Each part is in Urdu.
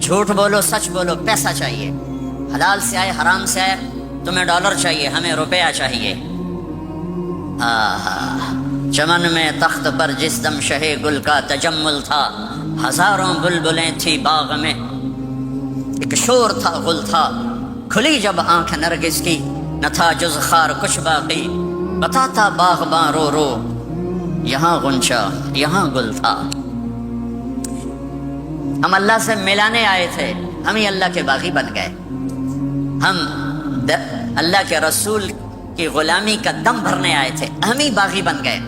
جھوٹ بولو سچ بولو، پیسہ چاہیے، حلال سے آئے حرام سے آئے، تمہیں ڈالر چاہیے، ہمیں روپیہ چاہیے۔ چمن میں تخت پر جس دم شہ گل کا تجمل تھا، ہزاروں بلبلیں تھی باغ میں، ایک شور تھا غل تھا، کھلی جب آنکھ نرگس کی، نہ تھا جز خار کچھ باقی، بتاتا باغباں رو رو یہاں غنچہ یہاں گل تھا۔ ہم اللہ سے ملانے آئے تھے، ہم ہی اللہ کے باغی بن گئے، ہم اللہ کے رسول کی غلامی کا دم بھرنے آئے تھے، ہم ہی باغی بن گئے۔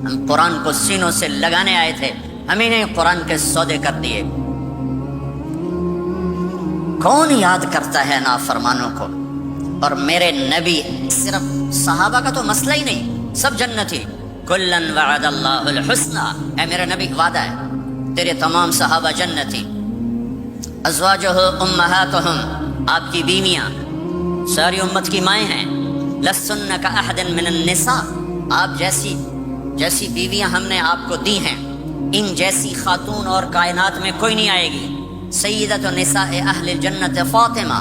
ہم قرآن کو سینوں سے لگانے آئے تھے، ہم ہی نے قرآن کے سودے کر دیے۔ کون یاد کرتا ہے نافرمانوں کو؟ اور میرے نبی، صرف صحابہ کا تو مسئلہ ہی نہیں، سب جنتی، کلن وعد اللہ الحسنى، اے میرے نبی وعدہ ہے تیرے تمام صحابہ جنتی۔ ازواجہ امہاتہم، آپ کی بیویاں ساری امت کی مائیں ہیں، لستن کاحد من النساء، آپ جیسی بیویاں ہم نے آپ کو دی ہیں، ان جیسی خاتون اور کائنات میں کوئی نہیں آئے گی۔ سیدۃ نساء اہل الجنت فاطمہ،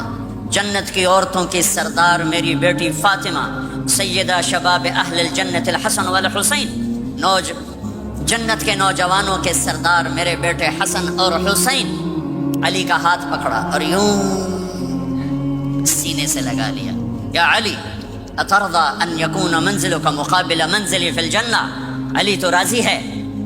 جنت کی عورتوں کی سردار میری بیٹی فاطمہ۔ سیدہ شباب اہل الجنت الحسن والحسین، جنت کے نوجوانوں کے سردار میرے بیٹے حسن اور حسین۔ علی کا ہاتھ پکڑا اور یوں سینے سے لگا لیا، یا علی اترضى ان یکون منزلک مقابل منزلی فی الجنہ، علی تو راضی ہے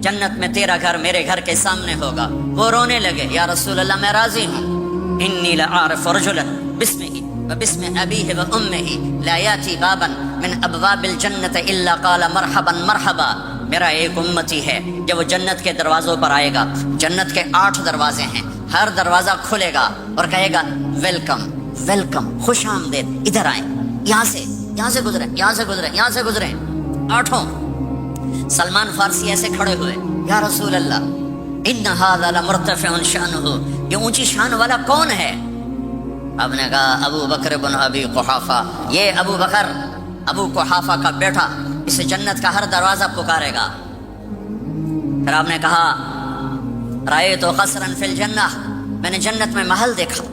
جنت میں تیرا گھر میرے گھر کے سامنے ہوگا۔ وہ رونے لگے، یا رسول اللہ میں راضی ہوں، انی لأعرف رجلا باسمه وباسم ابیہ وامہ لا یاتی بابا من ابواب الجنت الا قال مرحبا مرحبا۔ میرا ایک امتی ہے جب وہ جنت کے دروازوں پر آئے گا، جنت کے 8 دروازے ہیں، ہر دروازہ کھلے گا اور کہے گا ویلکم ویلکم، خوش آمدید، ادھر آئیں، یہاں سے گزریں، یہاں سے گزریں، یہاں سے گزریں، 8۔ سلمان فارسی ایسے کھڑے ہوئے، یا رسول اللہ ان ھذا لمرتفع شأنہ، یہ اونچی شان والا کون ہے؟ آپ نے کہا ابو بکر بن ابی قحافہ، یہ ابو بکر ابو قحافہ کا بیٹا، اسے جنت کا ہر دروازہ پکارے گا۔ پھر آپ نے کہا رأیت قصرا فی الجنہ، میں نے جنت میں محل دیکھا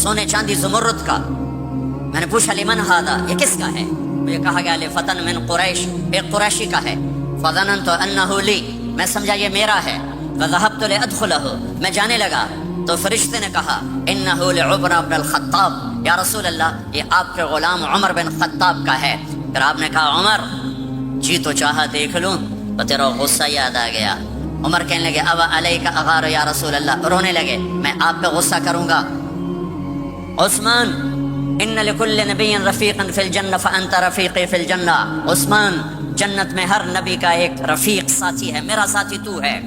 سونے چاندی زمرد کا۔ میں نے پوچھا لمن ھذا، یہ کس کا ہے؟ مجھے کہا گیا لفتن من قریش، ایک قریشی کا ہے۔ فظننت انہ لی، میں سمجھا یہ میرا ہے۔ فذهبت لادخلہ، میں جانے لگا تو فرشتے نے کہا انہ لعمر بن الخطاب، یا رسول اللہ یہ آپ کے غلام عمر بن خطاب کا ہے۔ پھر آپ نے کہا عمر جی تو چاہا دیکھ لوں، تو تیرا غصہ یاد آ گیا۔ عمر کہنے لگے اب علیک اغار یا رسول اللہ، رونے لگے میں آپ پہ غصہ کروں گا۔ عثمان ان لکل نبی رفیقا فی الجنہ فانت رفیقی فی الجنہ، عثمان جنت میں ہر نبی کا ایک رفیق ساتھی ہے، میرا ساتھی تو ہے۔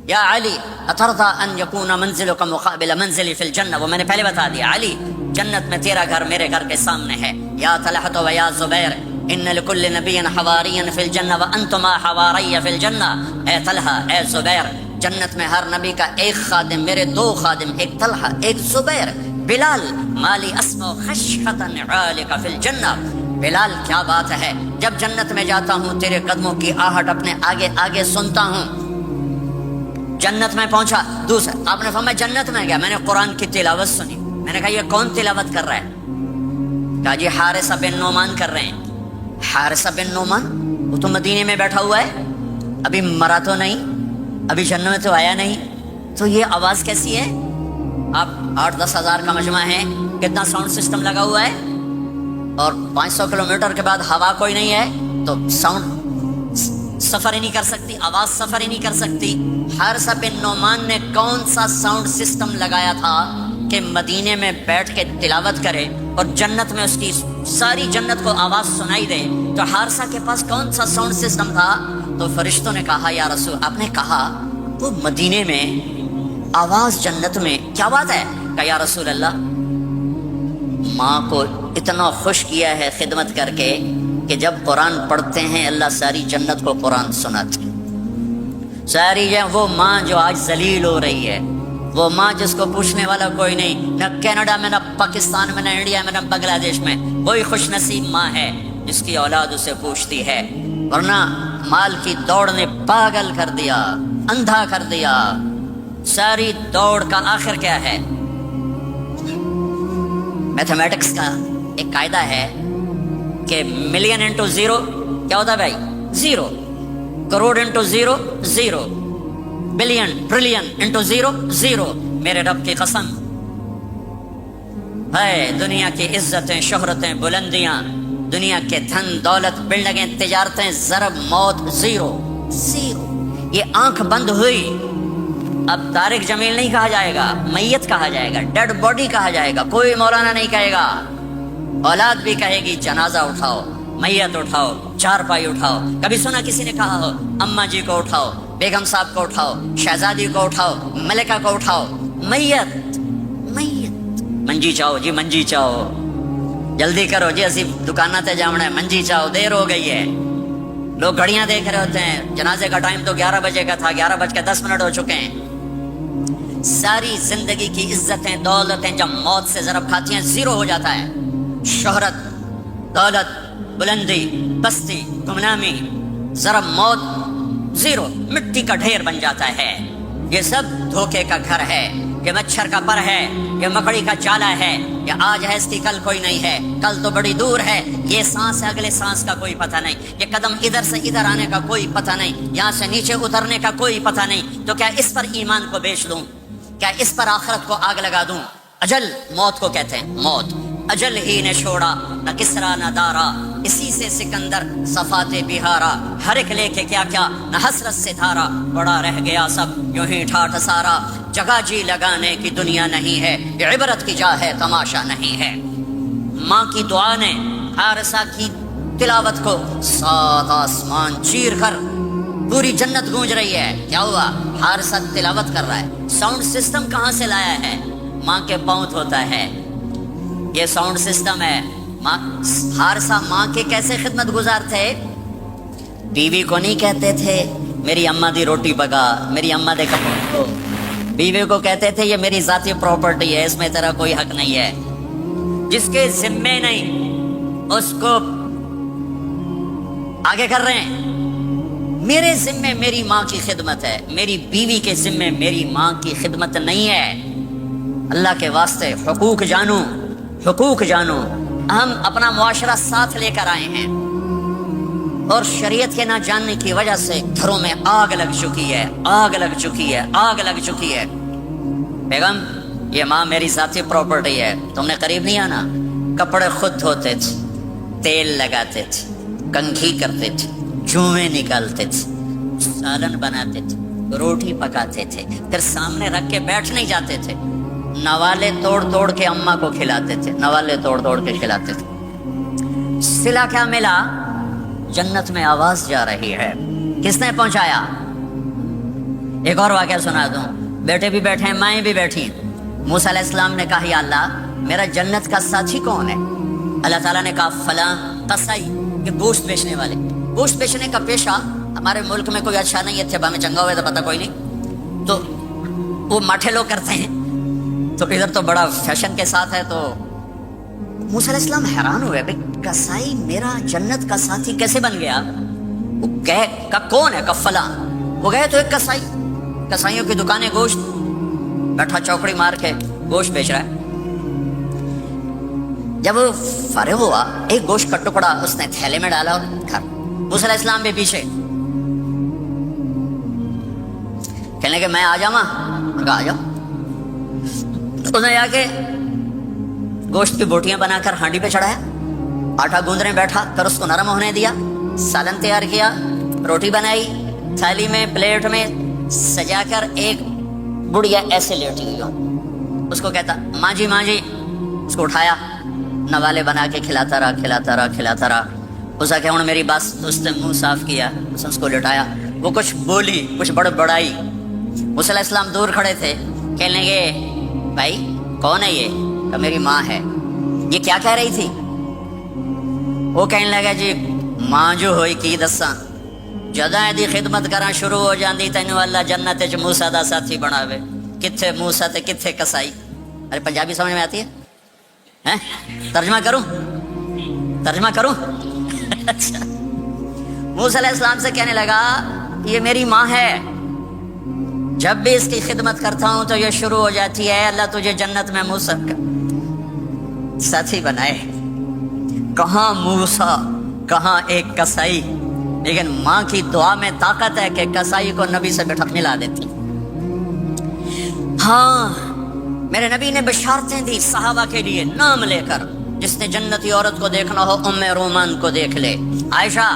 یا علی اترضى ان یکون منزلک مقابل منزلی فی الجنہ، وہ میں نے پہلے بتا دیا، علی جنت میں تیرا گھر میرے گھر کے سامنے ہے۔ یا طلحۃ و یا زبیر ان لکل نبی حواریا فی الجنہ وانتما حواری فی الجنہ، اے طلحہ اے زبیر، جنت میں ہر نبی کا ایک خادم، میرے 2 خادم، ایک طلحہ ایک زبیر۔ بلال مالی اسمع خشخۃ نعالک فی الجنہ، بلال کیا بات ہے، جب جنت میں جاتا ہوں تیرے قدموں کی آہٹ اپنے آگے آگے سنتا ہوں۔ جنت میں پہنچا، دوسرا آپ نے فرمایا جنت میں گیا، میں نے قرآن کی تلاوت سنی، میں نے کہا یہ کون تلاوت کر رہا ہے؟ کہا جی حارثہ بن نعمان کر رہے ہیں۔ حارثہ بن نعمان وہ تو مدینے میں بیٹھا ہوا ہے، ابھی مرا تو نہیں، ابھی جنت میں تو آیا نہیں، تو یہ آواز کیسی ہے؟ آپ 8-10 ہزار کا مجمع ہے، کتنا ساؤنڈ سسٹم لگا ہوا ہے، اور 500 کلومیٹر کے بعد ہوا کوئی نہیں ہے تو ساؤنڈ سفر ہی نہیں کر سکتی، آواز سفر ہی نہیں کر سکتی۔ حارثہ بن نعمان نے کون سا ساؤنڈ سسٹم لگایا تھا کہ مدینے میں بیٹھ کے تلاوت کرے اور جنت میں اس کی ساری جنت کو آواز سنائی دے؟ تو حارثہ کے پاس کون سا ساؤنڈ سسٹم تھا؟ تو فرشتوں نے کہا یا رسول، آپ نے کہا وہ مدینے میں آواز جنت میں، کیا بات ہے؟ کہا یا رسول اللہ ماں کو اتنا خوش کیا ہے خدمت کر کے کہ جب قرآن پڑھتے ہیں اللہ ساری جنت کو قرآن سناتے ہیں۔ ساری وہ ماں جو آج ذلیل ہو رہی ہے، وہ ماں جس کو پوچھنے والا کوئی نہیں، نہ کینیڈا میں، نہ پاکستان میں، نہ انڈیا میں، نہ بنگلہ دیش میں، وہی خوش نصیب ماں ہے جس کی اولاد اسے پوچھتی ہے۔ ورنہ مال کی دوڑ نے پاگل کر دیا، اندھا کر دیا، ساری دوڑ کا آخر کیا ہے؟ میتھمیٹکس کا ایک قاعدہ ہے کہ ملین انٹو زیرو کیا ہوتا ہے بھائی؟ Zero. Crore into zero zero. Billion trillion into zero zero. میرے رب کی قسم ہے، دنیا کی عزتیں، شہرتیں، بلندیاں، دنیا کے دھن دولت، بلڈنگیں، تجارتیں، ضرب موت زیرو زیرو. یہ آنکھ بند ہوئی، اب طارق جمیل نہیں کہا جائے گا، میت کہا جائے گا، ڈیڈ باڈی کہا جائے گا. کوئی مولانا نہیں کہے گا. اولاد بھی کہے گی جنازہ اٹھاؤ، میت اٹھاؤ، چارپائی اٹھاؤ. کبھی سنا کسی نے کہا ہو اماں جی کو اٹھاؤ، بیگم صاحب کو اٹھاؤ، شہزادی کو اٹھاؤ، ملکہ کو اٹھاؤ؟ میت میت. منجی چاہو جی، منجی چاہو، جلدی کرو جی، اسی دکانہ تے جامنا ہے، منجی چاہو، دیر ہو گئی ہے. لوگ گھڑیاں دیکھ رہے ہوتے ہیں، جنازے کا ٹائم تو 11 بجے کا تھا، 11:10 ہو چکے ہیں. ساری زندگی کی عزتیں دولتیں جب موت سے ضرب کھاتی ہیں زیرو ہو جاتا ہے. شہرت، دولت، بلندی، پستی، گمنامی، ضرب موت زیرو، مٹی کا ڈھیر بن جاتا ہے. یہ سب دھوکے کا گھر ہے، یہ مچھر کا پر ہے، یہ مکڑی کا جالا ہے. یہ آج ہے اس کی کل کوئی نہیں ہے، کل تو بڑی دور ہے. یہ سانس ہے، اگلے سانس کا کوئی پتہ نہیں. یہ قدم ادھر سے ادھر آنے کا کوئی پتہ نہیں، یہاں سے نیچے اترنے کا کوئی پتہ نہیں. تو کیا اس پر ایمان کو بیچ دوں؟ کیا اس پر آخرت کو آگ لگا دوں؟ اجل موت کو کہتے ہیں، موت. اجل ہی نے چھوڑا نہ کسرا نہ دارا، اسی سے سکندر صفات بہارا. ہر ایک لے کے کیا کیا نہ حسرت سے دھارا، بڑا رہ گیا سب یوں ہی ٹھاٹھ سارا. جگہ جی لگانے کی دنیا نہیں ہے، یہ عبرت کی جا ہے، تماشا نہیں ہے. ماں کی دعا نے حارثہ کی تلاوت کو 7 آسمان چیر کر پوری جنت گونج رہی ہے. کیا ہوا؟ حارثہ تلاوت کر رہا ہے. ساؤنڈ سسٹم کہاں سے لایا ہے؟ ماں کے پاؤں ہوتا ہے یہ ساؤنڈ سسٹم ہے. حارثہ ماں کے کیسے خدمت گزار تھے؟ بیوی کو نہیں کہتے تھے میری اماں دی روٹی پکا، میری اماں دے کپڑے دھو. بیوی کو کہتے تھے یہ میری ذاتی پراپرٹی ہے، اس میں تیرا کوئی حق نہیں ہے. جس کے ذمے نہیں اس کو آگے کر رہے ہیں. میرے ذمے میری ماں کی خدمت ہے، میری بیوی کے ذمے میری ماں کی خدمت نہیں ہے. اللہ کے واسطے حقوق جانو، حقوق جانو. ہم اپنا معاشرہ ساتھ لے کر آئے ہیں اور شریعت کے نہ جاننے کی وجہ سے گھروں میں آگ لگ چکی ہے، آگ لگ چکی ہے، آگ لگ چکی ہے. بیگم یہ ماں میری ذاتی پراپرٹی ہے، تم نے قریب نہیں آنا. کپڑے خود دھوتے تھے، تیل لگاتے تھے، کنگھی کرتے تھے، جوئیں نکالتے تھے، سالن بناتے تھے، روٹی پکاتے تھے، پھر سامنے رکھ کے بیٹھ نہیں جاتے تھے. نوالے توڑ توڑ کے اماں کو کھلاتے تھے، نوالے توڑ توڑ کے کھلاتے تھے. صلہ کیا ملا؟ جنت میں آواز جا رہی ہے. کس نے پہنچایا؟ ایک اور واقعہ سنا دوں. بیٹے بھی بیٹھے ہیں، مائیں بھی بیٹھی. موسیٰ علیہ السلام نے کہا یا اللہ میرا جنت کا ساتھی کون ہے؟ اللہ تعالیٰ نے کہا فلاں قصائی، کہ گوشت بیچنے والے. گوشت بیچنے کا پیشہ ہمارے ملک میں کوئی اچھا نہیں ہے، تھے میں چنگا ہوئے تو پتہ کوئی نہیں، تو وہ ماٹھے لوگ کرتے ہیں. تو ادھر تو بڑا فیشن کے ساتھ ہے. تو موسیٰ علیہ السلام حیران ہوئے بھائی کسائی میرا جنت کا ساتھی کیسے بن گیا؟ وہ کہے کہ کون ہے؟ کہ فلاں. وہ گئے تو ایک کسائی، کسائیوں کی دکانیں، گوشت، بیٹھا چوکڑی مار کے گوشت بیچ رہا ہے. جب وہ فارغ ہوا ایک گوشت کا ٹکڑا اس نے تھیلے میں ڈالا اور گھر. موسیٰ علیہ السلام بھی پیچھے کہنے کہ میں آ جاؤں. کہا آ جاؤ. اس نے جا کے گوشت کی بوٹیاں بنا کر ہانڈی پہ چڑھایا، آٹا گوندنے بیٹھا، پھر اس کو نرم ہونے دیا، سالن تیار کیا، روٹی بنائی، تھالی میں پلیٹ میں سجا کر ایک بڑھیا ایسے لیٹی ہوئی ہو. اس کو کہتا ماں جی ماں جی. اس کو اٹھایا، نوالے بنا کے کھلاتا رہا کھلاتا رہا کھلاتا رہا. اس کہ ہوں میری بات. اس نے منہ صاف کیا، اس کو لٹایا. وہ کچھ بولی، کچھ بڑائی. موسیٰ علیہ السلام دور کھڑے تھے. کہنے لگے بھائی کون ہے یہ؟ کہ میری ماں ہے. یہ کیا کہہ رہی تھی؟ وہ کہنے لگا جی ماں جو ہوئی کی دساں، جداں دی خدمت کراں شروع ہو جاندی تینوں اللہ جنت وچ موسیٰ دا ساتھی بناوے. کتھے موسیٰ تے کتھے کسائی. ارے پنجابی سمجھ میں آتی ہے؟ ترجمہ کروں؟ ترجمہ کروں؟ اچھا. موسیٰ علیہ السلام سے کہنے لگا یہ میری ماں ہے. جب بھی اس کی خدمت کرتا ہوں تو یہ شروع ہو جاتی ہے اللہ تجھے جنت میں موسیٰ ساتھی بنائے. کہاں موسیٰ کہاں ایک کسائی، لیکن ماں کی دعا میں طاقت ہے کہ کسائی کو نبی سے بٹھک ملا دیتی. ہاں میرے نبی نے بشارتیں دی صحابہ کے لیے نام لے کر. جس نے جنتی عورت کو دیکھنا ہو ام رومان کو دیکھ لے. عائشہ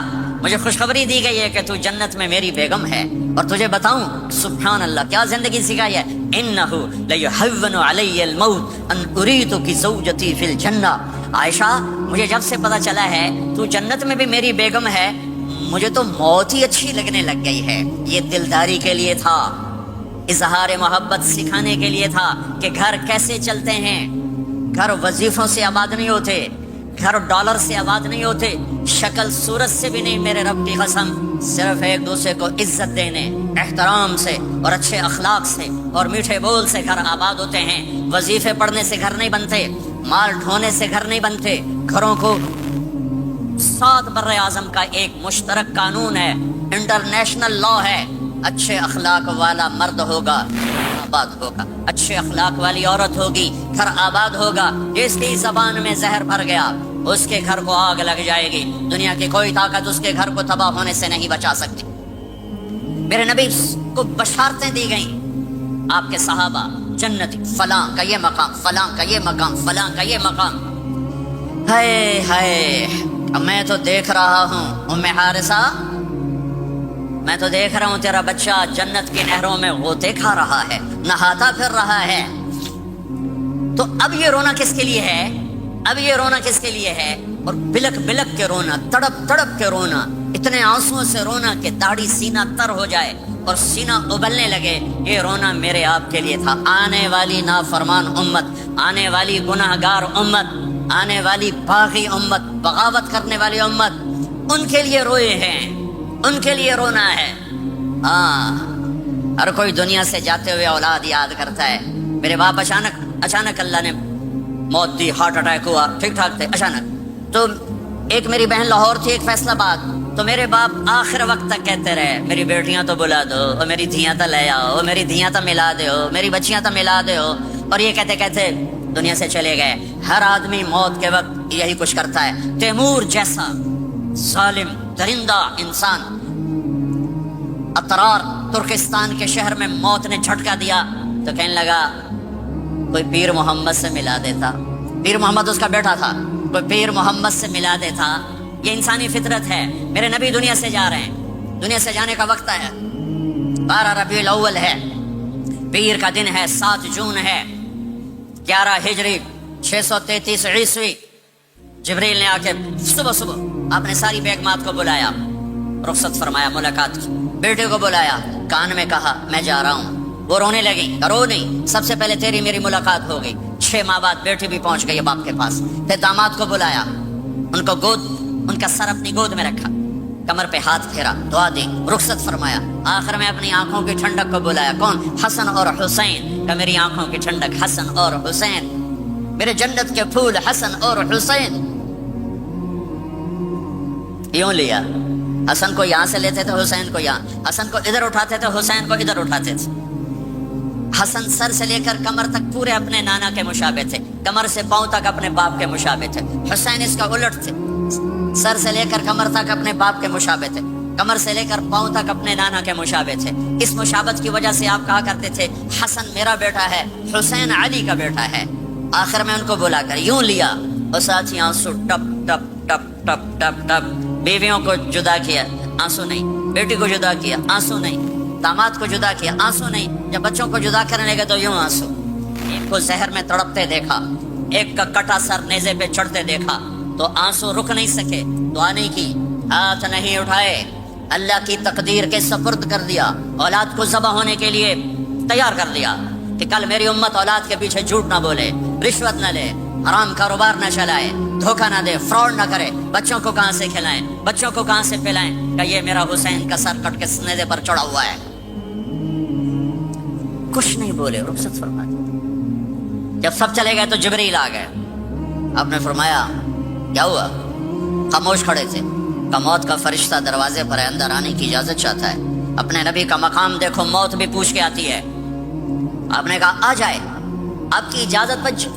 مجھے خوشخبری دی گئی ہے کہ تو جنت میں میری بیگم ہے، اور تجھے بتاؤں سبحان اللہ کیا زندگی سکھائی ہے. انہ لیحون علی الموت ان اریدک زوجتی فی الجنہ. عائشہ مجھے جب سے پتا چلا ہے تو جنت میں بھی میری بیگم ہے، مجھے تو موت ہی اچھی لگنے لگ گئی ہے. یہ دلداری کے لیے تھا، اظہار محبت سکھانے کے لیے تھا کہ گھر کیسے چلتے ہیں. گھر وظیفوں سے آباد نہیں ہوتے، گھر ڈالر سے آباد نہیں ہوتے، شکل صورت سے بھی نہیں میرے رب کی قسم. صرف ایک دوسرے کو عزت دینے، احترام سے اور اچھے اخلاق سے اور میٹھے بول سے گھر آباد ہوتے ہیں. وظیفے پڑھنے سے گھر نہیں بنتے، مال ڈھونے سے گھر نہیں بنتے. گھروں کو 7 بر اعظم کا ایک مشترک قانون ہے، انٹرنیشنل لا ہے. اچھے اخلاق والا مرد ہوگا آباد ہوگا، اچھے اخلاق والی عورت ہوگی گھر آباد ہوگا. جس کی زبان میں زہر بھر گیا اس کے گھر کو آگ لگ جائے گی. دنیا کی کوئی طاقت اس کے گھر کو تباہ ہونے سے نہیں بچا سکتی. میرے نبی کو بشارتیں دی گئیں، آپ کے صحابہ جنتی، فلاں کا یہ مقام، فلاں کا یہ مقام، فلاں کا یہ مقام. ہائے ہائے میں تو دیکھ رہا ہوں ام حارثہ، میں تو دیکھ رہا ہوں تیرا بچہ جنت کی نہروں میں غوطے کھا رہا ہے، نہاتا پھر رہا ہے. تو اب یہ رونا کس کے لیے ہے؟ اب یہ رونا کس کے لیے ہے؟ اور بلک بلک کے رونا، تڑپ تڑپ کے رونا، اتنے آنسوؤں سے رونا کہ داڑھی سینہ تر ہو جائے اور سینہ ابلنے لگے. یہ رونا میرے آپ کے لیے تھا. آنے والی نافرمان امت، آنے والی گناہگار امت، آنے والی باغی امت، بغاوت کرنے والی امت، ان کے لیے روئے ہیں، ان کے لیے رونا ہے. ہاں ہر کوئی دنیا سے جاتے ہوئے اولاد یاد کرتا ہے. میرے باپ اچانک اللہ نے موت دی، ہارٹ اٹیک ہوا، ٹھیک ٹھاک تھے اچانک. تو ایک میری بہن لاہور تھی، ایک فیصل آباد. تو میرے باپ آخر وقت تک کہتے رہے میری بیٹیاں تو بلا دو، اور میری دھیاں تو لے آؤ، میری دھیاں تو ملا دو، میری بچیاں تو ملا دو. اور یہ کہتے کہتے دنیا سے چلے گئے. ہر آدمی موت کے وقت یہی کچھ کرتا ہے. تیمور جیسا ظالم درندہ انسان اطرار ترکستان کے شہر میں موت نے جھٹکا دیا تو کہنے لگا کوئی پیر محمد سے ملا دیتا. پیر محمد اس کا بیٹا تھا، کوئی پیر محمد سے ملا دیتا. یہ انسانی فطرت ہے. میرے نبی دنیا سے جا رہے ہیں، دنیا سے جانے کا وقت ہے. 12 ربیع الاول ہے، پیر کا دن ہے، 7 جون ہے 11 ہجری 633 عیسوی. جبریل نے آ کے صبح آپ نے ساری بیگمات کو بلایا، رخصت فرمایا ملاقات کی. بیٹے کو بلایا، کان میں کہا میں جا رہا ہوں. وہ رونے لگی، رو نہیں، سب سے پہلے تیری میری ملاقات ہو گئی. 6 ماہ بعد بیٹی بھی پہنچ گئی باپ کے پاس. پھر داماد کو بلایا، ان کو ان کا سر اپنی گود میں رکھا، کمر پہ ہاتھ پھیرا، دعا دی، رخصت فرمایا. آخر میں اپنی آنکھوں کی ٹھنڈک کو بلایا. کون؟ حسن اور حسین. کہ میری آنکھوں کی ٹھنڈک حسن اور حسین، میرے جنت کے پھول حسن اور حسین. یوں لیا، حسن کو یہاں سے لیتے تھے، حسین کو یہاں، حسن کو ادھر اٹھاتے تھے، حسین کو ادھر اٹھاتے تھے. حسن سر سے لے کر کمر تک پورے اپنے نانا کے مشابہ تھے، کمر سے پاؤں تک اپنے باپ کے مشابہ تھے. حسین اس کا الٹ تھے، سر سے لے کر کمر تک اپنے باپ کے مشابہ تھے، کمر سے لے کر پاؤں تک اپنے نانا کے مشابہ تھے. اس مشابہت کی وجہ سے آپ کہا کرتے تھے حسن میرا بیٹا ہے، حسین علی کا بیٹا ہے. آخر میں ان کو بلا کر یوں لیا اور ساتھ ہی آنسو ٹپ ٹپ ٹپ ٹپ ٹپ ٹپ. بیویوں کو جدا کیا، آنسو نہیں. بیٹی کو جدا کیا، آنسو نہیں. داماد کو جدا کیا، آنسو نہیں. جب بچوں کو جدا کرنے لگے تو یوں آنسو. ایک کو زہر میں تڑپتے دیکھا، ایک کا کٹا سر نیزے پہ چڑھتے دیکھا تو آنسو رک نہیں سکے، دعا نہیں کی، ہاتھ نہیں اٹھائے، اللہ کی تقدیر کے سپرد کر دیا. اولاد کو ذبح ہونے کے لیے تیار کر دیا کہ کل میری امت اولاد کے پیچھے جھوٹ نہ بولے، رشوت نہ لے، حرام کاروبار نہ چلائے، دھوکہ نہ دے، فراڈ نہ کرے. بچوں کو کہاں سے کھلائیں، بچوں کو کہاں سے پلائیں کہ یہ میرا حسین کا سر کٹ کے نیزے پر چڑھا ہوا ہے. کچھ نہیں بولے، رخصت فرما دی. جب سب چلے گئے تو جبریل آ گئے. آپ نے فرمایا کیا ہوا؟ خاموش کھڑے تھے. کہ موت کا فرشتہ دروازے پر ہے، اندر آنے کی اجازت چاہتا ہے. اپنے نبی کا مقام دیکھو، موت بھی پوچھ کے آتی ہے۔ آپ نے کہا آ جائے، آپ کی اجازت پر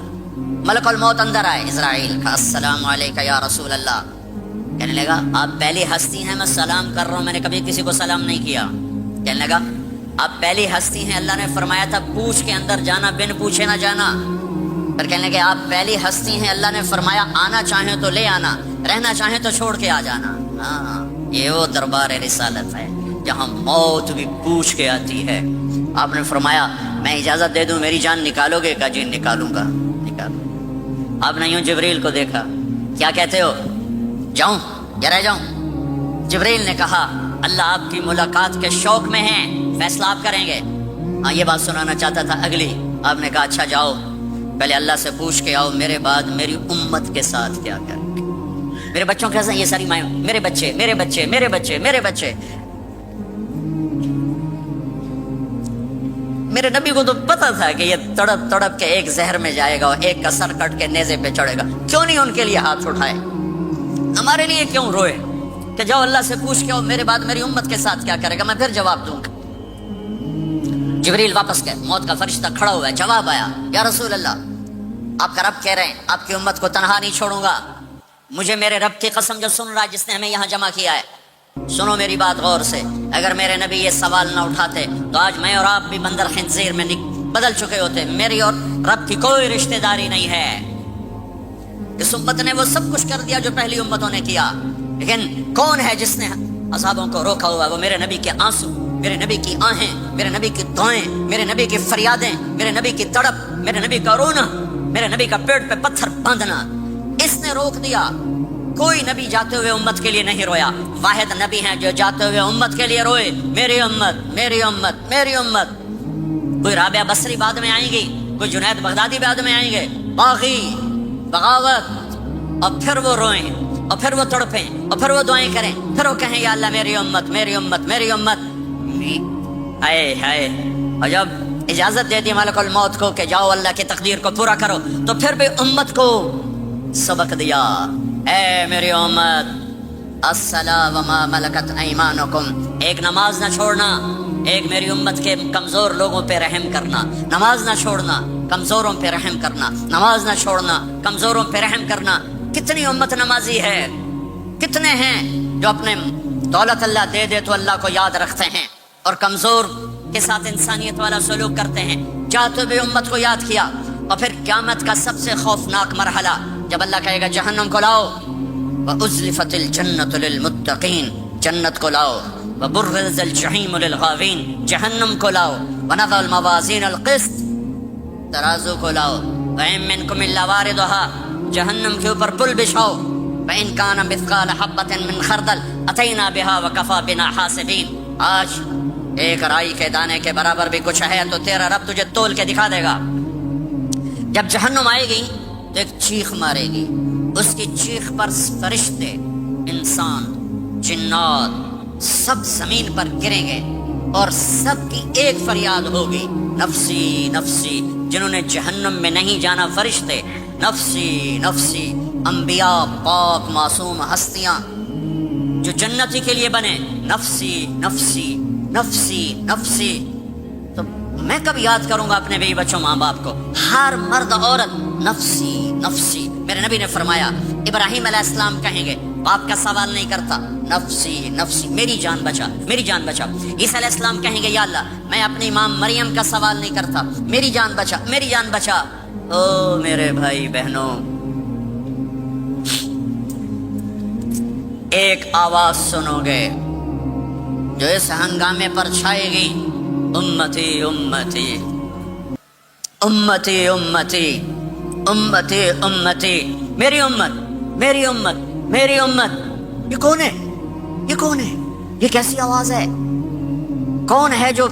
ملک الموت اندر آئے۔ اسرائیل کا السلام علیکہ یا رسول اللہ، کہنے لگا آپ پہلی ہستی ہیں، میں سلام کر رہا ہوں، میں نے کبھی کسی کو سلام نہیں کیا۔ کہنے لگا آپ پہلی ہستی ہیں، اللہ نے فرمایا تھا پوچھ کے اندر جانا، بن پوچھے نہ جانا۔ پھر کہنے لگے آپ پہلی ہستی ہیں، اللہ نے فرمایا آنا چاہیں تو لے آنا، رہنا چاہیں تو چھوڑ کے آ جانا۔ ہاں، یہ وہ دربار رسالت ہے جہاں موت بھی پوچھ کے آتی ہے۔ آپ نے فرمایا میں اجازت دے دوں میری جان نکالو گے؟ کہا جی نکالوں گا، نکالوں۔ آپ نے یوں جبریل کو دیکھا، کیا کہتے ہو، جاؤں یا رہ جاؤں؟ جبریل نے کہا اللہ آپ کی ملاقات کے شوق میں ہیں، فیصلہ آپ کریں گے۔ ہاں، یہ بات سنانا چاہتا تھا اگلی۔ آپ نے کہا اچھا جاؤ، پہلے اللہ سے پوچھ کے آؤ میرے بعد میری امت کے ساتھ کیا کریں گے، میرے بچوں کے ساتھ۔ یہ ساری مائیں، میرے بچے میرے بچے میرے بچے میرے بچے۔ میرے نبی کو تو پتا تھا کہ یہ تڑپ تڑپ کے ایک زہر میں جائے گا اور ایک کا سر کٹ کے نیزے پہ چڑھے گا، کیوں نہیں ان کے لیے ہاتھ اٹھائے، ہمارے لیے کیوں روئے کہ جاؤ اللہ سے پوچھ کے آؤ میرے بعد میری امت کے ساتھ کیا کرے گا، میں پھر جواب دوں گا۔ جبریل واپس گئے، موت کا فرشتہ کھڑا ہوا ہے، جواب آیا یا رسول اللہ آپ کا رب کہہ رہے ہیں آپ کی امت کو تنہا نہیں چھوڑوں گا۔ مجھے میرے رب کی قسم جو سن رہا ہے جس نے ہمیں یہاں جمع کیا ہے، سنو میری بات غور سے، اگر میرے نبی یہ سوال نہ اٹھاتے تو آج میں اور آپ بھی بندر خنزیر میں بدل چکے ہوتے۔ میری اور رب کی کوئی رشتہ داری نہیں ہے۔ اس امت نے وہ سب کچھ کر دیا جو پہلی امتوں نے کیا، لیکن کون ہے جس نے اصحابوں کو روکا ہوا؟ وہ میرے نبی کے آنسو، میرے نبی کی آہیں، میرے نبی کی دعائیں، میرے نبی کی فریادیں، میرے نبی کی تڑپ، میرے نبی کا رونا، میرے نبی کا پیٹ پہ پتھر باندھنا، اس نے روک دیا۔ کوئی نبی جاتے ہوئے امت کے لیے نہیں رویا، واحد نبی ہیں جو جاتے ہوئے امت کے لیے روئے، میری امت میری امت میری امت۔ کوئی رابعہ بصری بعد میں آئیں گی، کوئی جنید بغدادی بعد میں آئیں گے، باغی بغاوت، اور پھر وہ روئیں اور پھر وہ تڑپیں اور پھر وہ دعائیں کریں، پھر وہ کہیں یا اللہ میری امت میری امت میری امت۔ ہائے ہائے، اور جب اجازت دے دی ملک الموت کو کہ جاؤ اللہ کی تقدیر کو پورا کرو، تو پھر بھی امت کو سبق دیا، اے میری امت الصلاۃ وما ملکت ایمانکم، ایک نماز نہ چھوڑنا، ایک میری امت کے کمزور لوگوں پہ رحم کرنا، نماز نہ چھوڑنا، کمزوروں پہ رحم کرنا، نماز نہ چھوڑنا، کمزوروں پہ رحم کرنا۔ کتنی امت نمازی ہے، کتنے ہیں جو اپنے دولت اللہ دے دے تو اللہ کو یاد رکھتے ہیں اور کمزور کے ساتھ انسانیت والا سلوک کرتے ہیں۔ جاتے ہوئے امت کو یاد کیا، اور پھر قیامت کا سب سے خوفناک مرحلہ جب اللہ کہے گا جہنم کو لاؤ، وَأُزْلِفَتِ الْجَنَّةُ لِلْمُتَّقِينَ، جنت کو لاؤ، وَبُرِّزَ الْجَحِيمُ لِلْغَاوِينَ، جہنم کو لاؤ، وَنَضَعُ الْمَوَازِينَ الْقِسْطَ، ترازو کو لاؤ، وَإِن مِّنكُمْ إِلَّا وَارِدُهَا، جہنم کے اوپر پل بچھاؤ، وَإِن كَانَ مِثْقَالَ حَبَّةٍ مِّن خَرْدَلٍ أَتَيْنَا بِهَا وَكَفَىٰ بِنَا حَاسِبِينَ۔ آج ایک رائی کے دانے کے برابر بھی کچھ ہے تو تیرا رب تجھے تول کے دکھا دے گا۔ جب جہنم آئے گی تو ایک چیخ مارے گی، اس کی چیخ پر فرشتے، انسان، جنات سب زمین پر گریں گے اور سب کی ایک فریاد ہوگی، نفسی نفسی۔ جنہوں نے جہنم میں نہیں جانا فرشتے، نفسی نفسی۔ انبیاء، پاک معصوم ہستیاں جو جنتی کے لیے بنے، نفسی نفسی نفسی نفسی۔ تو میں کب یاد کروں گا اپنے بیوی بچوں ماں باپ کو؟ ہر مرد عورت نفسی نفسی۔ میرے نبی نے فرمایا ابراہیم علیہ السلام کہیں گے، باپ کا سوال نہیں کرتا، نفسی نفسی، میری جان بچا میری جان بچا۔ عیسیٰ علیہ السلام کہیں گے یا اللہ میں اپنی ماں مریم کا سوال نہیں کرتا، میری جان بچا میری جان بچا۔ او میرے بھائی بہنوں، ایک آواز سنو گے جو اس ہنگامے پر چھائے گی، امتی امتی امتی امتی امتی امتی، میری امت میری امت میری امت۔ یہ کون ہے؟ یہ کون ہے؟ یہ کیسی آواز ہے؟ کون ہے جو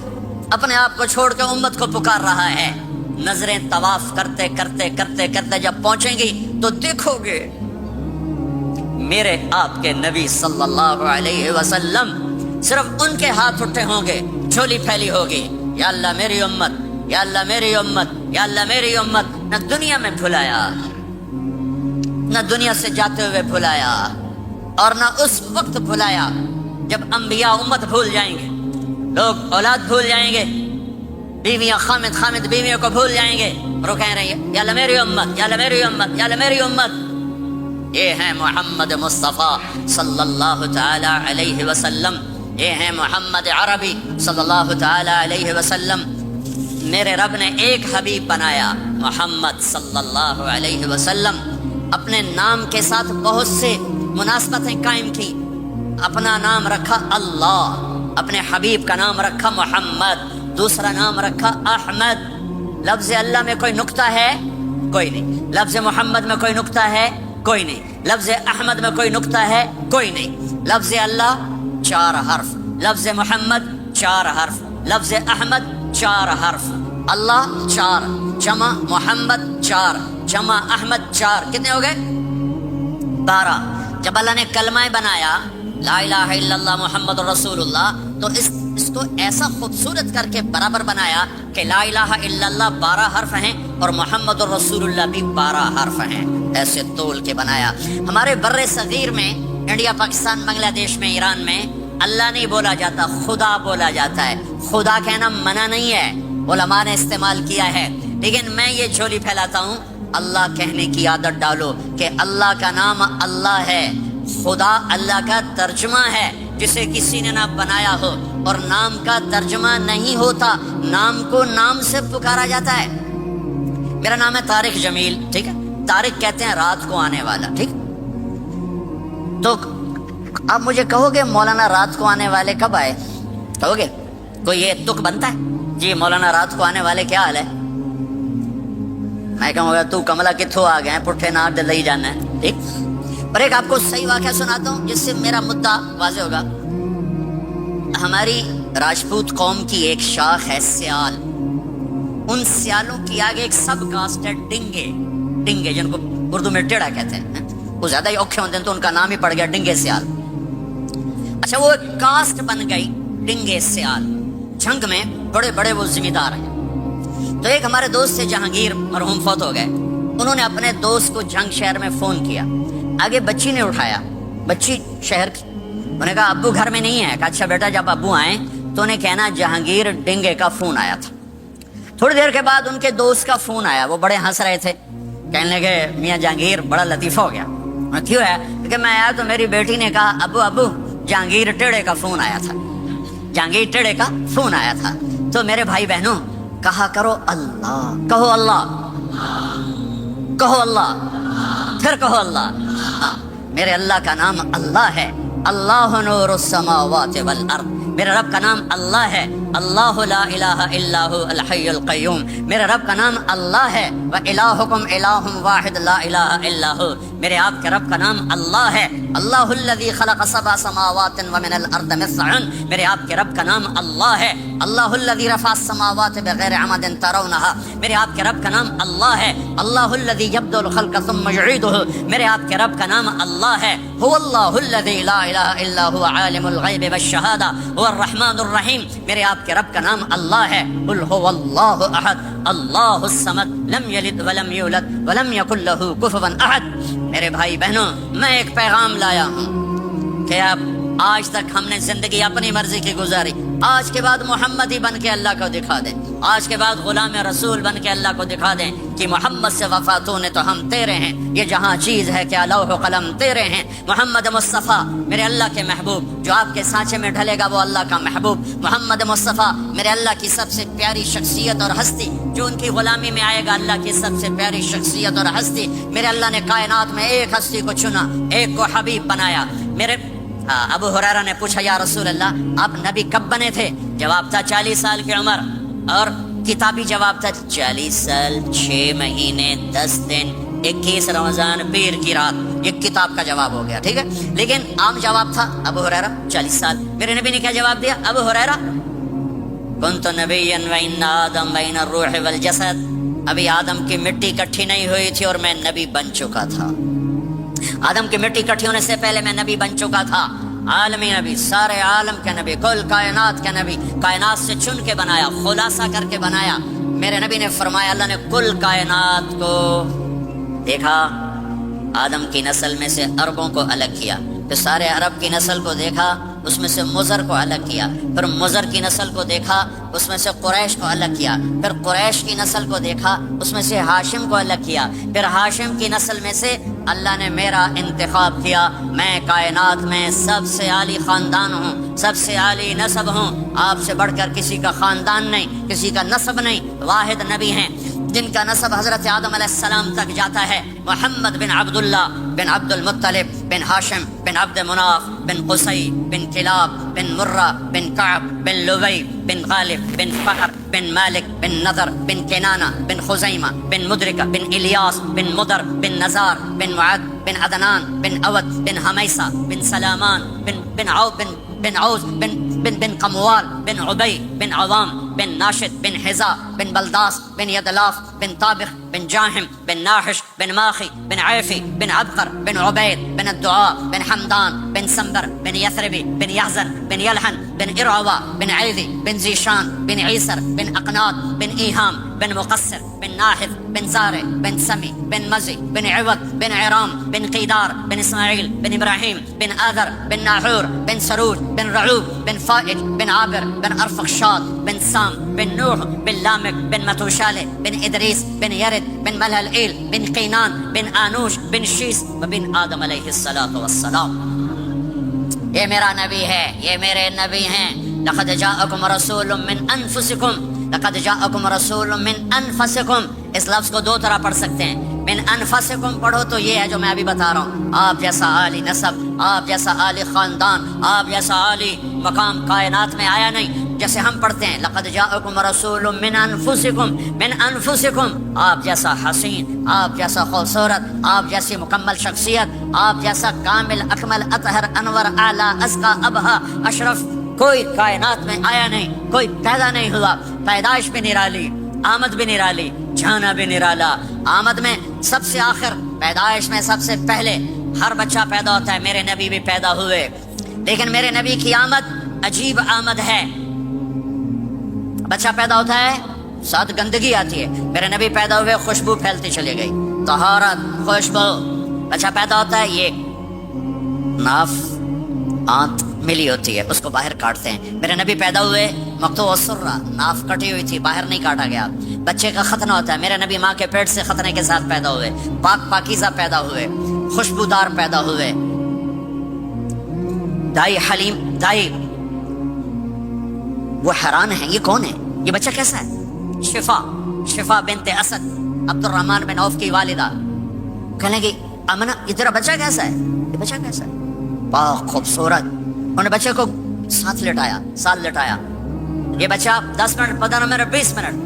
اپنے آپ کو چھوڑ کے امت کو پکار رہا ہے؟ نظریں طواف کرتے کرتے کرتے کرتے جب پہنچیں گی تو دیکھو گے میرے آپ کے نبی صلی اللہ علیہ وسلم، صرف ان کے ہاتھ اٹھے ہوں گے، جھولی پھیلی ہوگی، یا اللہ میری امت یا اللہ میری امت یا اللہ میری امت۔ نہ دنیا میں بھلایا، نہ دنیا سے جاتے ہوئے بھلایا، اور نہ اس وقت بھلایا جب انبیاء امت بھول جائیں گے، لوگ اولاد بھول جائیں گے، بیویاں خامد بیویوں کو بھول جائیں گے، اور وہ کہہ رہے ہیں یا اللہ میری امت، یا اللہ میری امت، یا اللہ میری امت۔ یہ ہیں محمد مصطفیٰ صلی اللہ تعالی علیہ وسلم، یہ ہیں محمد عربی صلی اللہ تعالی علیہ وسلم۔ میرے رب نے ایک حبیب بنایا محمد صلی اللہ علیہ وسلم، اپنے نام کے ساتھ بہت سے مناسبتیں قائم کی۔ اپنا نام رکھا اللہ، اپنے حبیب کا نام رکھا محمد، دوسرا نام رکھا احمد۔ لفظ اللہ میں کوئی نقطہ ہے؟ کوئی نہیں۔ لفظ محمد میں کوئی نقطہ ہے؟ کوئی نہیں۔ لفظ احمد میں کوئی نقطہ ہے؟ کوئی نہیں۔ لفظ اللہ 4 حرف، لفظ محمد 4 حرف، لفظ احمد 4 حرف۔ اللہ 4 جمع محمد 4 جمع احمد 4، کتنے ہو گئے؟ 12۔ جب اللہ نے کلمہ بنایا لا الہ الا اللہ محمد رسول اللہ، تو اس کو ایسا خوبصورت کر کے برابر بنایا کہ لا الہ الا اللہ 12 حرف ہیں اور محمد رسول اللہ بھی 12 حرف ہیں، ایسے تول کے بنایا۔ ہمارے بر صغیر میں، انڈیا، پاکستان، بنگلہ دیش میں، ایران میں اللہ نہیں بولا جاتا، خدا بولا جاتا ہے۔ خدا کہنا منع نہیں ہے، علماء نے استعمال کیا ہے، لیکن میں یہ جھولی پھیلاتا ہوں اللہ کہنے کی عادت ڈالو کہ اللہ کا نام اللہ ہے، خدا اللہ کا ترجمہ ہے جسے کسی نے نہ بنایا ہو، اور نام کا ترجمہ نہیں ہوتا، نام کو نام سے پکارا جاتا ہے۔ میرا نام ہے طارق جمیل، ٹھیک ہے؟ طارق کہتے ہیں رات کو آنے والا، ٹھیک؟ تو آپ مجھے کہو گے مولانا رات کو آنے والے کب آئے؟ کہو گے کوئی یہ تک بنتا ہے جی مولانا رات کو آنے والے کیا حال ہے؟ میں کہوں گا تو کملا کتھوں آ گئے پٹھے ناک دل ہی جانا ہے، ٹھیک؟ پر ایک آپ کو صحیح واقعہ سناتا ہوں جس سے میرا مدعا واضح ہوگا۔ ہماری راجپوت قوم کی ایک شاخ ہے سیال، ان سیالوں کی آگے ایک سب کاسٹ ہے ڈنگے، جن کو اردو میں ٹیڑا کہتے ہیں، وہ زیادہ ہی اوکھے ہوتے ہیں تو ان کا نام ہی پڑ گیا ڈنگے سیال۔ اچھا، وہ ایک کاسٹ بن گئی ڈنگے سیال، جنگ میں بڑے بڑے وہ ذمہ دار ہیں۔ تو ایک ہمارے دوست سے جہانگیر مرحوم فوت ہو گئے، انہوں نے اپنے دوست کو جنگ شہر میں فون کیا، آگے بچی نے اٹھایا، بچی شہر کی، انہوں نے کہا ابو گھر میں نہیں ہے۔ کہا اچھا بیٹا جب ابو آئیں تو انہیں کہنا جہانگیر ڈنگے کا فون آیا تھا۔ تھوڑی دیر کے بعد ان کے دوست کا فون آیا، وہ بڑے ہنس رہے تھے، کہنے لگے میاں جہانگیر بڑا لطیفہ ہو گیا۔ کیوں ہے؟ کہ میں آیا تو میری بیٹی نے کہا ابو جہانگیر ٹیڑے کا فون آیا تھا، جہانگیر ٹیڑے کا فون آیا تھا۔ تو میرے بھائی بہنوں کہا کرو اللہ، کہو اللہ، کہو اللہ، پھر کہو اللہ۔ میرے اللہ کا نام اللہ ہے، اللہ نور السماوات والارض، میرے رب کا نام اللہ ہے، اللہ لا الہ الا هو الحی القیوم، میرے رب کا نام اللہ ہے، وَإِلَٰهُكُمْ إِلَٰهٌ وَاحِدٌ لَا الہ الا هو، میرے آپ کے رب کا نام اللہ ہے، اللہ الذی خلق 7 سماوات ومن الارض مثلهن، میرے آپ کے رب کا نام اللہ ہے، اللہ الذی رفع السماوات بغیر عمد ترونها، میرے آپ کے رب کا نام اللہ ہے، اللہ الذی یبدأ الخلق ثم یعیدہ، میرے آپ کے رب کا نام اللہ ہے، هو اللہ الذی لا الہ الا هو عالم الغیب والشہادہ هو الرحمن الرحیم، میرے آپ کے رب کا نام اللہ ہے، قل هو اللہ احد اللہ الصمد لم یلد ولم یولد ولم یکن له کفوا احد۔ میرے بھائی بہنوں میں ایک پیغام لایا ہوں کہ اب آج تک ہم نے زندگی اپنی مرضی کی گزاری، آج کے بعد محمد ہی بن کے اللہ کو دکھا دیں، آج کے بعد غلام رسول بن کے اللہ کو دکھا دیں کہ محمد سے وفاتوں نے تو ہم تیرے ہیں، یہ جہاں چیز ہے کہ لوح و قلم تیرے ہیں۔ محمد مصطفیٰ میرے اللہ کے محبوب، جو آپ کے سانچے میں ڈھلے گا وہ اللہ کا محبوب۔ محمد مصطفیٰ میرے اللہ کی سب سے پیاری شخصیت اور ہستی، جو ان کی غلامی میں آئے گا اللہ کی سب سے پیاری شخصیت اور ہستی۔ میرے اللہ نے کائنات میں ایک ہستی کو چنا، ایک کو حبیب بنایا۔ میرے ابو ہریرہ نے پوچھا یا رسول اللہ آپ نبی کب بنے تھے؟ جواب تھا 40 سال کی عمر، اور کتابی جواب تھا 40 سال 6 مہینے 10 دن 21 رمضان پیر کی رات، یہ کتاب کا جواب ہو گیا، ٹھیک ہے؟ لیکن عام جواب تھا ابو ہریرہ 40 سال۔ میرے نبی نے کیا جواب دیا؟ ابو ہریرہ کنت نبیا وان آدم بین الروح والجسد، ابھی آدم کی مٹی اکٹھی نہیں ہوئی تھی اور میں نبی بن چکا تھا۔ آدم کی مٹی اکٹھی ہونے سے پہلے میں نبی بن چکا تھا، عالمی نبی، سارے عالم کے نبی، کل کائنات کے نبی، کائنات سے چن کے بنایا، خلاصہ کر کے بنایا۔ میرے نبی نے فرمایا اللہ نے کل کائنات کو دیکھا، آدم کی نسل میں سے عربوں کو الگ کیا، تو سارے عرب کی نسل کو دیکھا، اس میں سے مضر کو الگ کیا، پھر مضر کی نسل کو دیکھا، اس میں سے قریش کو الگ کیا، پھر قریش کی نسل کو دیکھا، اس میں سے ہاشم کو الگ کیا، پھر ہاشم کی نسل میں سے اللہ نے میرا انتخاب کیا۔ میں کائنات میں سب سے عالی خاندان ہوں، سب سے عالی نسب ہوں، آپ سے بڑھ کر کسی کا خاندان نہیں، کسی کا نسب نہیں، واحد نبی ہیں جن کا نسب حضرت آدم علیہ السلام تک جاتا ہے، محمد بن عبداللہ بن عبد المطلب بن ہاشم بن عبد مناف بن قصی بن کلاب بن مرہ بن کعب بن لبی بن غالب بن فخر بن مالک بن نضر بن کنانہ بن خزیمہ بن مدرکہ بن الیاس بن مدر بن نزار بن معد بن عدنان بن اود بن حمیسہ بن سلامان بن عوز بن قموال بن عبی بن عوام بن ناشد بن حزا بن بلداس بن یدلاف بن طابخ بن جاہم بن ناحش بن ماخی بن عیفی بن عبقر بن عبید بن الدعاء بن حمدان بن سنبر بن یثربی بن یحزن بن یلحن بن ارعوا بن عیدی بن زیشان بن عیسر بن اقناط بن ایہام بن مقصر بن ناحث بن زارع بن سمی بن مزی بن عوض بن عرام بن قیدار بن اسماعیل بن ابراہیم بن آذر بن ناحور بن سروج بن رعوب بن فائج بن عابر بن ارفخشاد بن سام بن نوح بن لامک بن متوشالح بن ادریس بن یرد بن ملہلئیل بن قینان بن آنوش بن شیس وبن آدم علیہ السلام۔ یہ میرا نبی ہے، یہ میرے نبی ہیں۔ لقد جاءکم رسول من انفسکم، لقد جاءکم رسول من انفسکم، اس لفظ کو دو طرح پڑھ سکتے ہیں، من انفسکم پڑھو تو یہ ہے جو میں ابھی بتا رہا ہوں، آپ جیسا عالی نسب، آپ جیسا عالی خاندان، آپ جیسا عالی مقام کائنات میں آیا نہیں۔ جیسے ہم پڑھتے ہیں لقد جاءکم رسول من انفسکم، من انفسکم، آپ جیسا حسین، آپ جیسا خوبصورت، آپ جیسی مکمل شخصیت، آپ جیسا کامل اکمل اطہر انور اعلیٰ ازکیٰ ابہا اشرف کوئی کائنات میں آیا نہیں، کوئی پیدا نہیں ہوا۔ پیدائش بھی نرالی، آمد بھی نرالی، جانا بھی نرالا۔ آمد میں سب سے آخر، پیدائش میں سب سے پہلے ہر بچہ پیدا ہوتا ہے، میرے نبی بھی پیدا ہوئے، لیکن میرے نبی کی آمد عجیب آمد ہے۔ بچہ پیدا ہوتا ہے ساتھ گندگی آتی ہے، میرے نبی پیدا ہوئے خوشبو پھیلتی چلی گئی، طہارت، خوشبو۔ بچہ پیدا ہوتا ہے، یہ ناف آنت ملی ہوتی ہے، اس کو باہر کاٹتے ہیں۔ میرے نبی پیدا ہوئے مقطوع السرہ، ناف کٹی ہوئی تھی، باہر نہیں کاٹا گیا۔ بچے کا ختنہ ہوتا ہے، میرے نبی ماں کے پیٹ سے ختنے کے ساتھ پیدا ہوئے، پاک پاکیزہ پیدا ہوئے، خوشبودار پیدا ہوئے۔ دائی حلیم، دائی وہ حیران ہیں، یہ کون ہے، یہ بچہ کیسا ہے؟ شفا بنت اسد، عبد الرحمن بن عوف کی والدہ، کہنے لگی امنہ یہ تیرا بچہ کیسا ہے، یہ بچہ کیسا ہے، پاک خوبصورت۔ انہوں نے بچے کو ساتھ لٹایا، یہ بچہ 10 منٹ 15 منٹ 20 منٹ،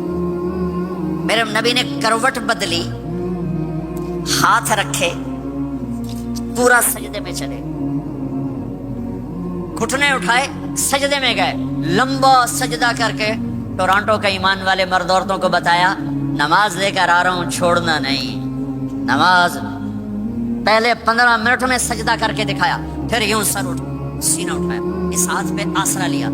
میرے نبی نے کروٹ بدلی، ہاتھ رکھے، پورا سجدے میں چلے، گھٹنے اٹھائے، سجدے میں گئے، لمبا سجدہ کر کے ٹورانٹو کا ایمان والے مرد عورتوں کو بتایا نماز لے کر آ رہا ہوں، چھوڑنا نہیں۔ نماز پہلے 15 منٹ میں سجدہ کر کے دکھایا، پھر یوں سینہ اٹھایا، اس ہاتھ پہ آسرا لیا،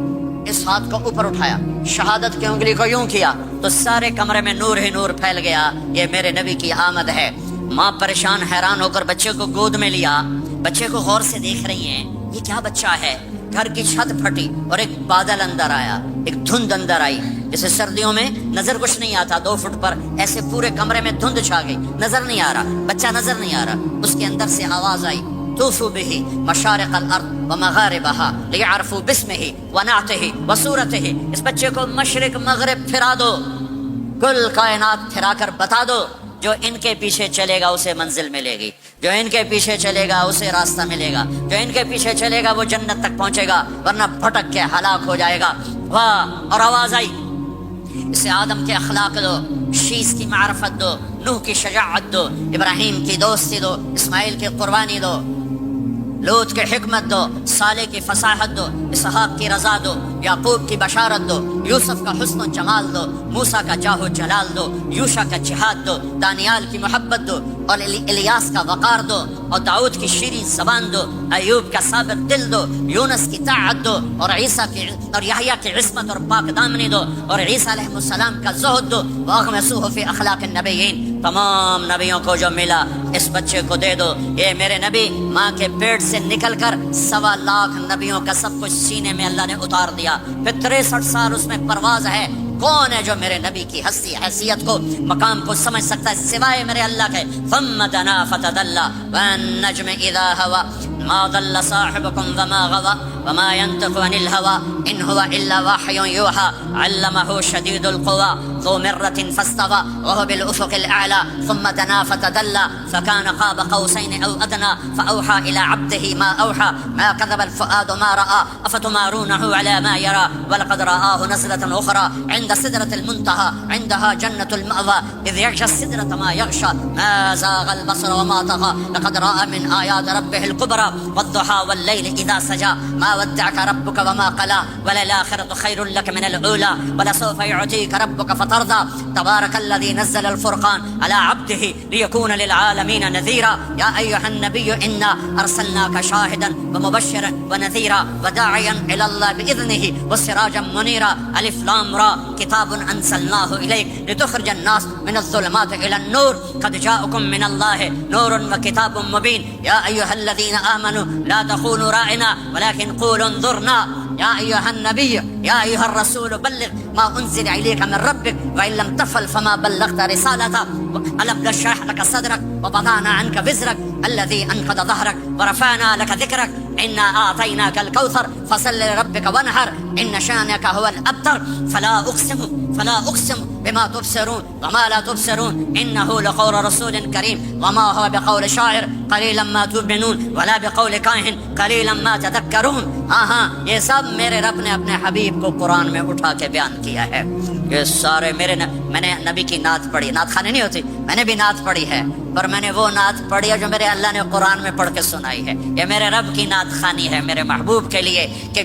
اس ہاتھ کو اوپر اٹھایا، شہادت کی انگلی کو یوں کیا تو سارے کمرے میں نور ہی نور پھیل گیا۔ یہ میرے نبی کی آمد ہے۔ ماں پریشان حیران ہو کر بچے کو گود میں لیا، بچے کو غور سے دیکھ رہی ہیں، یہ کیا بچہ ہے۔ گھر کی چھت پھٹی اور ایک بادل اندر آیا، ایک دھند اندر آئی، جیسے سردیوں میں نظر کچھ نہیں آتا 2 فٹ پر، ایسے پورے کمرے میں دھند چھا گئی، نظر نہیں آ رہا، بچہ نظر نہیں آ رہا۔ اس کے اندر سے آواز آئی طوفوا به مشارق الارض ومغاربها لیعرفوا باسمه ونعته وصورته، اس بچے کو مشرق مغرب پھرا دو، کل کائنات پھرا کر بتا دو، جو ان کے پیچھے چلے گا اسے منزل ملے گی، جو ان کے پیچھے چلے گا اسے راستہ ملے گا، جو ان کے پیچھے چلے گا وہ جنت تک پہنچے گا، ورنہ بھٹک کے ہلاک ہو جائے گا۔ واہ! اور آواز آئی اسے آدم کے اخلاق دو، شیس کی معرفت دو، نوح کی شجاعت دو، ابراہیم کی دوستی دو، اسماعیل کی قربانی دو، لوط کی حکمت دو، صالح کی فصاحت دو، اسحاق کی رضا دو، یعقوب کی بشارت دو، یوسف کا حسن و جمال دو، موسیٰ کا جاہ و جلال دو، یوشع کا جہاد دو، دانیال کی محبت دو، اور الیاس کا وقار دو، اور داؤد کی شیریں زبان دو، ایوب کا ثابت دل دو، یونس کی طاعت دو، اور عیسیٰ کی اور یحییٰ کی عصمت اور پاک دامنی دو، اور عیسیٰ علیہ السلام کا زہد دو، واغمسوہ فی اخلاق النبیین، تمام نبیوں کو جو ملا اس بچے کو دے دو۔ یہ میرے نبی ماں کے پیٹ سے نکل کر 1.25 لاکھ نبیوں کا سب کچھ سینے میں اللہ نے اتار دیا، پھر 63 سال اس میں پرواز ہے۔ کون ہے جو میرے نبی کی ہستی حیثیت کو مقام کو سمجھ سکتا ہے سوائے میرے اللہ کے؟ ثم دنا فتدلى والنجم اذا هوى ما ضل صاحبكم وما غوى وما ينطق عن الهوى ان هو الا وحي يوحى علمه شديد القوى ذو مرة فاستوى وهو بالافق الاعلى ثم دنا فتدلى فكان قاب قوسين او ادنى فاوحى الى عبده ما اوحى ما كذب الفؤاد ما راى افتمارونه على ما يرى ولقد رآه نزلة اخرى عند سدرة المنتهى عندها جنة المأوى اذ يغشى السدرة ما يغشى ما زاغ البصر وما طغى لقد رأى من آيات ربه الكبرى والضحى والليل إذا سجى ما ودعك ربك وما قلى وللآخرة خير لك من الأولى ولسوف يعطيك ربك فترضى تبارك الذي نزل الفرقان على عبده ليكون للعالمين نذيرا يا أيها النبي إنا أرسلناك شاهدا ومبشرا ونذيرا وداعيا إلى الله بإذنه وسراجا منيرا ألف لام را كتاب أنزلناه إليك لتخرج الناس من الظلمات إلى النور قد جاءكم من الله نور وكتاب مبين يا أيها الذين آمنوا لا تخونوا راعنا ولكن قولوا انظرنا يا أيها النبي يا أيها الرسول بلغ ما أنزل إليك من ربك وإن لم تفعل فما بلغت رسالته ألم نشرح لك صدرك ووضعنا عنك وزرك الذي أنقض ظهرك ورفعنا لك ذكرك إنا أعطيناك الكوثر فصل لربك وانحر إن شانك هو الأبتر فلا أقسم بما تبصرون وما لا تبصرون إنه لقول رسول كريم وما هو بقول شاعر قليلا ما تؤمنون ولا بقول كاهن قليلا ما تذكرون۔ ہاں یہ سب میرے رب نے اپنے حبیب کو قرآن میں اٹھا کے بیان کیا ہے۔ یہ سارے میں نے نبی کی نعت پڑھی، نعت خانی نہیں ہوتی، میں نے بھی نعت پڑھی ہے، پر میں نے وہ نعت پڑھی ہے جو میرے اللہ نے قرآن میں پڑھ کے سنائی ہے۔ یہ میرے رب کی نعت خانی ہے میرے محبوب کے لیے کہ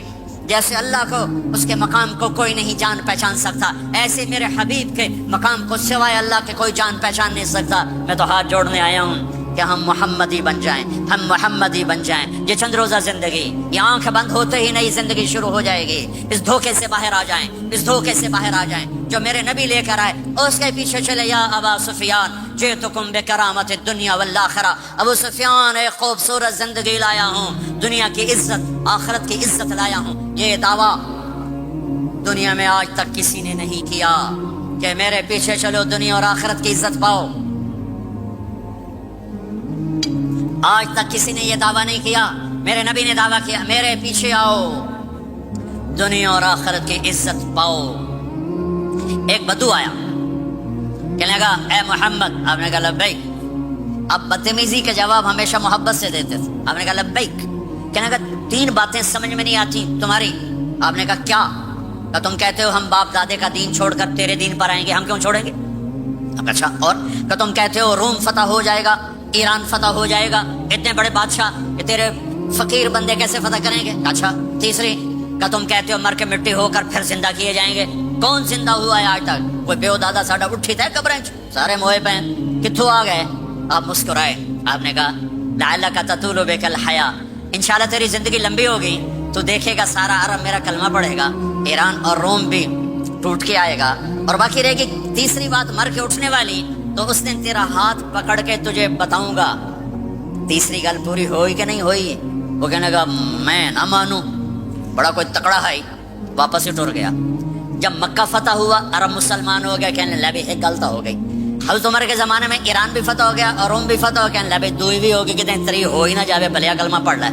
جیسے اللہ کو اس کے مقام کو کوئی نہیں جان پہچان سکتا، ایسے میرے حبیب کے مقام کو سوائے اللہ کے کوئی جان پہچان نہیں سکتا۔ میں تو ہاتھ جوڑنے آیا ہوں کہ ہم محمدی بن جائیں، ہم محمدی بن جائیں۔ یہ چند روزہ زندگی، یہ آنکھ بند ہوتے ہی نئی زندگی شروع ہو جائے گی۔ اس دھوکے سے باہر آ جائیں، اس دھوکے سے باہر آ جائیں جو میرے نبی لے کر آئے اور اس کے پیچھے چلے۔ یا ابا سفیان جئتکم بکرامت الدنیا والآخرہ، ابو سفیان ایک خوبصورت زندگی لایا ہوں، دنیا کی عزت آخرت کی عزت لایا ہوں۔ یہ دعویٰ دنیا میں آج تک کسی نے نہیں کیا کہ میرے پیچھے چلو دنیا اور آخرت کی عزت پاؤ۔ آج تک کسی نے یہ دعویٰ نہیں کیا، میرے نبی نے دعویٰ کیا میرے پیچھے آؤ دنیا اور آخرت کی عزت پاؤ۔ ایک بدو آیا، کہنے لگا اے محمد، آپ نے کہا لبیک۔ اب بدتمیزی کے جواب ہمیشہ محبت سے دیتے تھے۔ آپ نے کہا لبیک۔ کہنے لگا 3 باتیں سمجھ میں نہیں آتی تمہاری۔ آپ نے کہا کیا؟ کہ تم کہتے ہو ہم باپ دادے کا دین چھوڑ کر تیرے دین پر آئیں گے، ہم کیوں چھوڑیں گے؟ اچھا، اور کہ تم کہتے ہو روم فتح ہو جائے گا، ایران فتح ہو جائے گا، اتنے بڑے بادشاہ کہ تیرے فقیر بندے کیسے فتح کریں گے؟ اچھا، تیسری کہ تم کہتے ہو مر کے مٹی ہو کر پھر زندہ کیے جائیں گے۔ کون زندہ ہوا ہے آج تک؟ کوئی پیو دادا ساڈا اٹھی تھے قبریں سارے موئے پہ کتھوں آ گئے؟ آپ مسکرائے، آپ نے کہا لعلک تطول بک الحیا، انشاءاللہ تیری زندگی لمبی ہوگی تو دیکھے گا سارا عرب میرا کلمہ پڑھے گا، ایران اور روم بھی ٹوٹ کے آئے گا، اور باقی رہے گی تیسری بات مر کے اٹھنے والی، تو اس دن تیرا ہاتھ پکڑ کے تجھے بتاؤں گا۔ تیسری گل پوری ہوئی کہ نہیں ہوئی؟ وہ کہنے لگا میں نہ مانوں، بڑا کوئی تکڑا ہے، واپس ہی ٹر گیا۔ جب مکہ فتح ہوا، عرب مسلمان ہو گیا، کہنے لگے ایک غلطی ہو گئی۔ حضرت عمر کے زمانے میں ایران بھی فتح ہو گیا اور روم بھی فتح ہو گیا، کہنے لگے دوئی بھی ہوگی، کہتے ہیں تری ہو ہی نہ جاوے بھلیا کلمہ پڑھ لے۔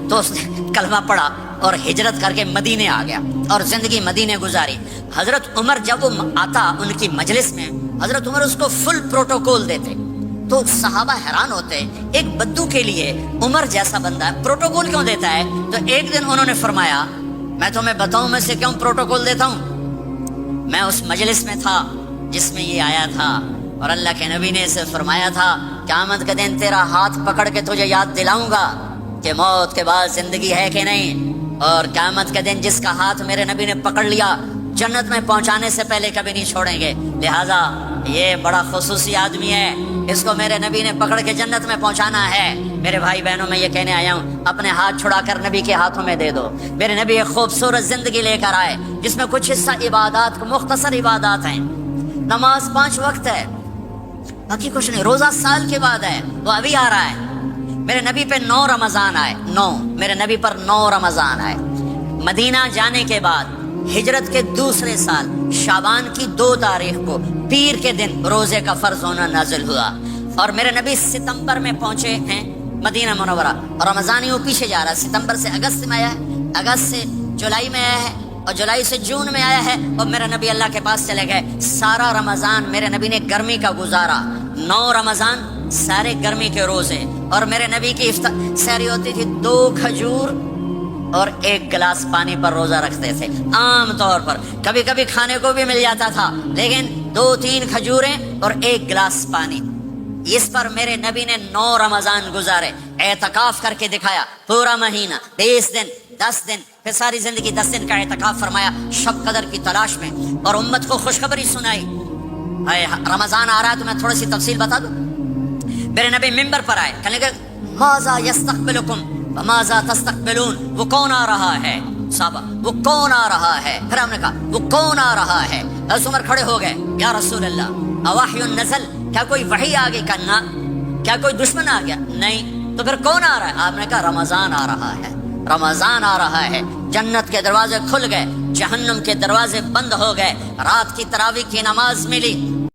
تو اس نے کلمہ پڑھا اور ہجرت کر کے مدینے آ گیا اور زندگی مدینے گزاری۔ حضرت عمر جب وہ آتا ان کی مجلس میں، حضرت عمر اس کو فل پروٹوکول دیتے، تو صحابہ حیران ہوتے ایک بدو کے لیے عمر جیسا بندہ پروٹوکول کیوں دیتا ہے؟ تو ایک دن انہوں نے فرمایا میں تمہیں بتاؤں میں سے کیوں پروٹوکول دیتا ہوں؟ میں اس مجلس میں تھا جس میں یہ آیا تھا، اور اللہ کے نبی نے اسے فرمایا تھا قیامت کے دن تیرا ہاتھ پکڑ کے تجھے یاد دلاؤں گا کہ موت کے بعد زندگی ہے کہ نہیں، اور قیامت کے دن جس کا ہاتھ میرے نبی نے پکڑ لیا جنت میں پہنچانے سے پہلے کبھی نہیں چھوڑیں گے۔ لہٰذا یہ بڑا خصوصی آدمی ہے، اس کو میرے نبی نے پکڑ کے جنت میں پہنچانا ہے۔ میرے بھائی بہنوں میں یہ کہنے آیا ہوں اپنے ہاتھ چھڑا کر نبی کے ہاتھوں میں دے دو۔ میرے نبی ایک خوبصورت زندگی لے کر آئے جس میں کچھ حصہ عبادات، مختصر عبادات ہیں۔ نماز 5 وقت ہے، باقی کچھ نہیں. روزہ سال کے بعد ہے, وہ ابھی آ رہا ہے. میرے نبی پہ 9 رمضان آئے, 9 میرے نبی پر 9 رمضان آئے. مدینہ جانے کے بعد ہجرت کے دوسرے سال شعبان کی 2 تاریخ کو پیر کے دن روزے کا فرض ہونا نازل ہوا. اور میرے نبی ستمبر میں پہنچے ہیں مدینہ منورہ, اور رمضان یوں پیچھے جا رہا ہے. ستمبر سے اگست میں آیا ہے, اگست سے جولائی میں آیا ہے, اور جولائی سے جون میں آیا ہے, اور میرے نبی اللہ کے پاس چلے گئے. سارا رمضان میرے نبی نے گرمی کا گزارا. 9 رمضان سارے گرمی کے روزے. اور میرے نبی کی سحری ہوتی تھی 2 کھجور اور 1 گلاس پانی پر روزہ رکھتے تھے عام طور پر. کبھی کبھی کھانے کو بھی مل جاتا تھا, لیکن 2-3 کھجوریں اور 1 گلاس پانی. اس پر میرے نبی نے 9 رمضان گزارے, اعتکاف کر کے دکھایا. پورا مہینہ 20 دن 10 دن, پھر ساری زندگی 10 دن کا اعتکاف فرمایا شب قدر کی تلاش میں, اور امت کو خوشخبری سنائی. رمضان آ رہا ہے تو میں تھوڑی سی تفصیل بتا دوں. میرے نبی ممبر پر آئے, کہنے لگے ماذا یستقبلکم وماذا تستقبلون, وہ کون آ رہا ہے صحابہ, وہ کون آ رہا ہے. پھر ہم نے کہا وہ کون آ رہا ہے. حضرت عمر کھڑے ہو گئے, یا رسول اللہ اوحی نزل, کیا کوئی وحی آ گئی؟ کرنا کیا کوئی دشمن آ گیا؟ نہیں. تو پھر کون آ رہا ہے؟ آپ نے کہا رمضان آ رہا ہے, رمضان آ رہا ہے. جنت کے دروازے کھل گئے, جہنم کے دروازے بند ہو گئے. رات کی تراویح کی نماز ملی,